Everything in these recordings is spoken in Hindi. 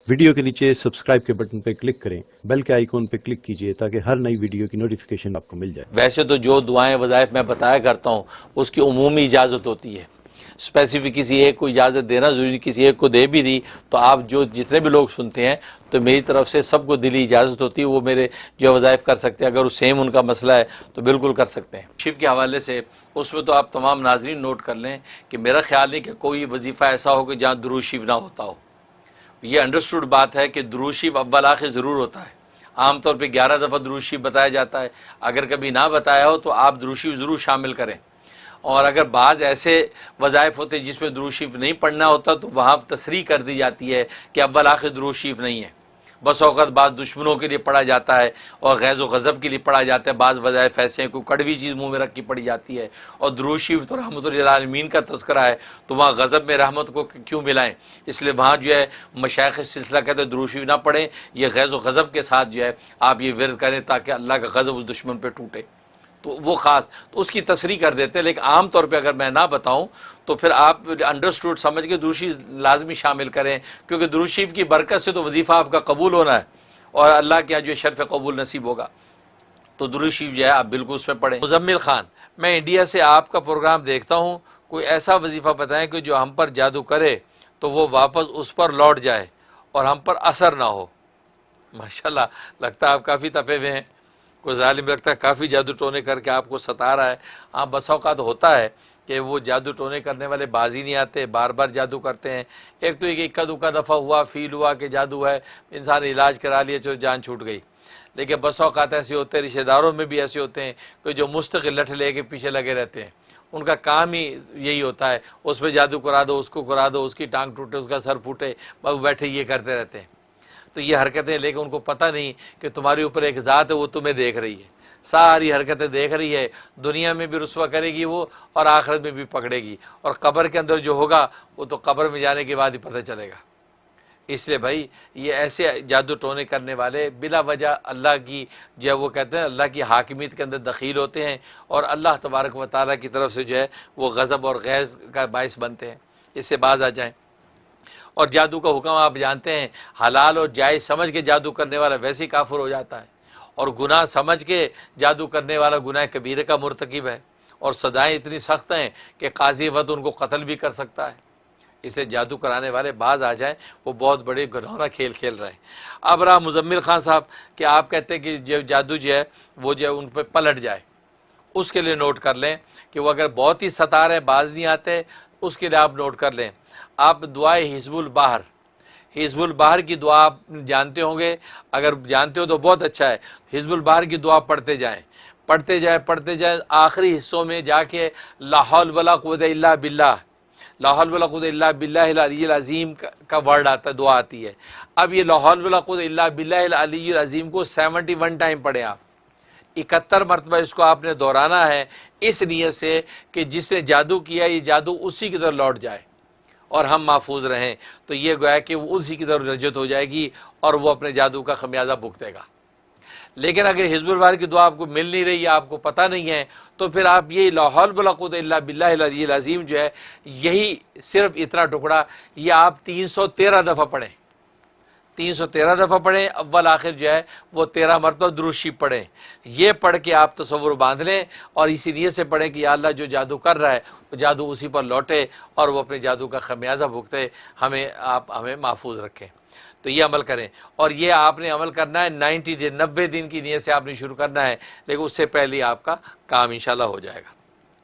वीडियो के नीचे सब्सक्राइब के बटन पर क्लिक करें, बेल के आइकॉन पर क्लिक कीजिए ताकि हर नई वीडियो की नोटिफिकेशन आपको मिल जाए। वैसे तो जो दुआएं वज़ाइफ मैं बताया करता हूँ उसकी उमूमी इजाज़त होती है, स्पेसिफिक किसी एक को इजाज़त देना ज़रूरी नहीं। किसी एक को दे भी दी तो आप जो जितने भी लोग सुनते हैं तो मेरी तरफ से सबको दिली इजाज़त होती है, वो मेरे जो वज़ाइफ कर सकते हैं। अगर वो सेम उनका मसला है तो बिल्कुल कर सकते हैं। शिफ के हवाले से उसमें तो आप तमाम नाज़रीन नोट कर लें कि मेरा ख्याल नहीं कि कोई वजीफ़ा ऐसा हो कि जहाँ दुरूद शरीफ ना होता हो। ये अंडरस्टूड बात है कि दुरूद शरीफ अव्वल आखिर ज़रूर होता है। आमतौर पे 11 दफ़ा दुरूद शरीफ बताया जाता है। अगर कभी ना बताया हो तो आप दुरूद शरीफ ज़रूर शामिल करें। और अगर बाज़ ऐसे वज़ाइफ होते हैं जिसमें दुरूद शरीफ नहीं पढ़ना होता तो वहाँ तसरीह कर दी जाती है कि अव्वल आखिर दुरूद शरीफ नहीं है। बस औक़त बाद दुश्मनों के लिए पढ़ा जाता है और गैज़ व गज़ब के लिए पढ़ा जाता है। बाज़ वज़ाइफ ऐसे हैं, कोई कड़वी चीज़ मुँह में रख के पढ़ी जाती है। और दुरूद शरीफ तो रहमतुल्लिल आलमीन का तज़किरा है, तो वहाँ गज़ब में रहमत को क्यों मिलाएं। इसलिए वहाँ जो है मशाइख़ सिलसिला कहते हैं दुरूद शरीफ ना पढ़ें, ये गैज़ व गज़ब के साथ जो है आप ये विर्द करें ताकि अल्लाह का गज़ब उस दुश्मन पर टूटे। तो वो ख़ास तो उसकी तसरीह कर देते हैं। लेकिन आम तौर पे अगर मैं ना बताऊं तो फिर आप अंडरस्टूड समझ के दुरूद शरीफ लाजमी शामिल करें, क्योंकि दुरूद शरीफ की बरकत से तो वजीफ़ा आपका कबूल होना है और अल्लाह के जो शर्फ़ कबूल नसीब होगा। तो दुरूद शरीफ जो है आप बिल्कुल उसमें पढ़ें। मुज़म्मिल खान, मैं इंडिया से आपका प्रोग्राम देखता हूँ, कोई ऐसा वजीफ़ा बताएं कि जो हम पर जादू करे तो वो वापस उस पर लौट जाए और हम पर असर ना हो। माशाल्लाह, लगता है आप काफ़ी तपे हुए हैं। कोई ज़ालिम लगता है काफ़ी जादू टोने करके आपको सता रहा है। हाँ, बस औक़ात होता है कि वो जादू टोने करने वाले बाजी नहीं आते, बार बार जादू करते हैं। एक तो एक इक्का दुक्का दफ़ा हुआ, फील हुआ कि जादू है, इंसान इलाज करा लिया, जो जान छूट गई। लेकिन बस औक़ात ऐसे होते हैं, रिश्तेदारों में भी ऐसे होते हैं कि जो मुस्तकिल लठ ले के पीछे लगे रहते हैं। उनका काम ही यही होता है, उस पर जादू करा दो, उसको करा दो, उसकी टांग टूटे, उसका सर फूटे, बस बैठे ये करते रहते हैं। तो ये हरकतें, लेकिन उनको पता नहीं कि तुम्हारे ऊपर एक ज़ात है, वो तुम्हें देख रही है, सारी हरकतें देख रही है। दुनिया में भी रुस्वा करेगी वो और आखिरत में भी पकड़ेगी, और कब्र के अंदर जो होगा वो तो कब्र में जाने के बाद ही पता चलेगा। इसलिए भाई ये ऐसे जादू टोने करने वाले बिला वजह अल्लाह की जो है वो कहते हैं अल्लाह की हाकिमियत के अंदर दखील होते हैं और अल्लाह तबारक व तआला की तरफ से जो है वो गज़ब और गैज़ का बाइस बनते हैं। इससे बाज आ जाएँ। और जादू का हुक्म आप जानते हैं, हलाल और जायज़ समझ के जादू करने वाला वैसे ही काफिर हो जाता है, और गुनाह समझ के जादू करने वाला गुनाह कबीरे का मुर्तकिब है। और सज़ाएँ इतनी सख्त हैं कि काजी वक्त उनको कत्ल भी कर सकता है। इसलिए जादू कराने वाले बाज आ जाएं, वो बहुत बड़े घिनौना खेल खेल रहे हैं। अब रहा मुज़म्मिल खान साहब कि आप कहते हैं कि जो जादू जो है वो जो है उन पर पलट जाए, उसके लिए नोट कर लें कि वो अगर बहुत ही सता रहे, बाज नहीं आते, उसके लिए आप नोट कर लें। आप दुआए हिज़्बुल बाहर, हिज़्बुल बाहर की दुआ आप जानते होंगे, अगर जानते हो तो बहुत अच्छा है। हिज़्बुल बाहर की दुआ पढ़ते जाएं, पढ़ते जाएं, पढ़ते जाएं। आखिरी हिस्सों में जाके ला हौल वला कुव्वत इल्ला बिल्लाह, ला हौल वला कुव्वत इल्ला बिल्लाहिल अलिय्यिल अज़ीम का वर्ड आता है, दुआ आती है। अब ये ला हौल वला कुव्वत इल्ला बिल्लाहिल अलिय्यिल अज़ीम को 71 टाइम पढ़ें आप। 71 मरतबा इसको आपने दोहराना है, इस नीयत से कि जिसने जादू किया ये जादू उसी की तरफ लौट जाए और हम महफूज रहें। तो ये गोया कि वो उसी की तरफ रजत हो जाएगी और वो अपने जादू का खमियाजा भुगतेगा। लेकिन अगर हिज़्बुल बाहर की दुआ आपको मिल नहीं रही है, आपको पता नहीं है, तो फिर आप ये ला हौल वला कुव्वता इल्ला बिल्लाहिल अलिय्यिल अज़ीम जो है, यही सिर्फ इतना टुकड़ा ये आप 313 दफ़ा पढ़ें, 313 दफ़ा पढ़ें। अव्वल आखिर जो है वो 13 मरतबा दुरूद शरीफ पढ़ें। ये पढ़ के आप तसव्वुर बांध लें और इसी नीयत से पढ़ें कि या अल्लाह जो जादू कर रहा है वो जादू उसी पर लौटे और वो अपने जादू का खमियाजा भुगते, हमें महफूज रखें। तो ये अमल करें, और ये आपने अमल करना है 90 दिन, 90 दिन की नीयत से आपने शुरू करना है, लेकिन उससे पहले आपका काम इंशाल्लाह हो जाएगा।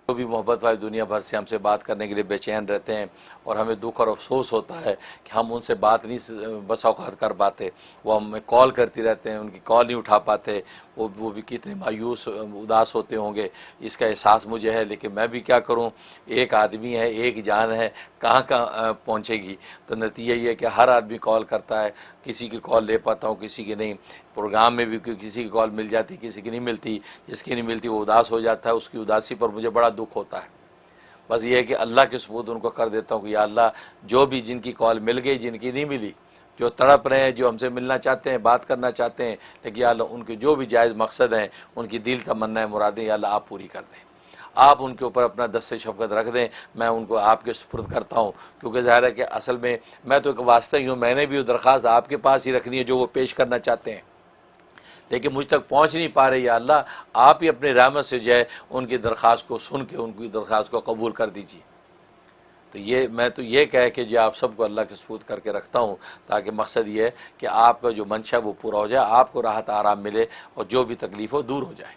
जो भी मोहब्बत वाली दुनिया भर से हमसे बात करने के लिए बेचैन रहते हैं और हमें दुख और अफसोस होता है कि हम उनसे बात नहीं बस औक़ात कर पाते, वो हमें कॉल करती रहते हैं, उनकी कॉल नहीं उठा पाते, वो भी कितने मायूस उदास होते होंगे, इसका एहसास मुझे है। लेकिन मैं भी क्या करूं, एक आदमी है, एक जान है, कहाँ कहाँ पहुँचेगी। तो नतीजा ये है कि हर आदमी कॉल करता है, किसी की कॉल ले पाता हूँ, किसी की नहीं। प्रोग्राम में भी किसी की कॉल मिल जाती, किसी की नहीं मिलती। जिसकी नहीं मिलती वो उदास हो जाता है, उसकी उदासी पर मुझे बड़ा दुख होता है। बस ये है कि अल्लाह के सुपुर्द उनको कर देता हूँ कि या अल्लाह जो भी जिनकी कॉल मिल गई, जिनकी नहीं मिली, जो तड़प रहे हैं, जो हमसे मिलना चाहते हैं, बात करना चाहते हैं, लेकिन या अल्लाह उनके जो भी जायज़ मकसद हैं, उनकी दिल तमन्नाएं मुरादें या अल्लाह आप पूरी कर दें। आप उनके ऊपर अपना दस्ते शफ़क़त रख दें, मैं उनको आपके सुपुर्द करता हूँ। क्योंकि ज़ाहिर है कि असल में मैं तो एक वास्ता ही हूँ, मैंने भी वो दरख्वास्त आपके पास ही रखनी है जो वो पेश करना चाहते हैं, लेकिन मुझ तक पहुँच नहीं पा रही। या अल्लाह आप ही अपनी रहमत से जो है उनकी दरख्वास्त को सुन के उनकी दरख्वास्त को कबूल कर दीजिए। तो ये मैं तो ये कह के जो आप सबको अल्लाह के सुपुर्द करके रखता हूँ, ताकि मकसद ये है कि आपका जो मंशा वो पूरा हो जाए, आपको राहत आराम मिले और जो भी तकलीफ़ हो दूर हो जाए।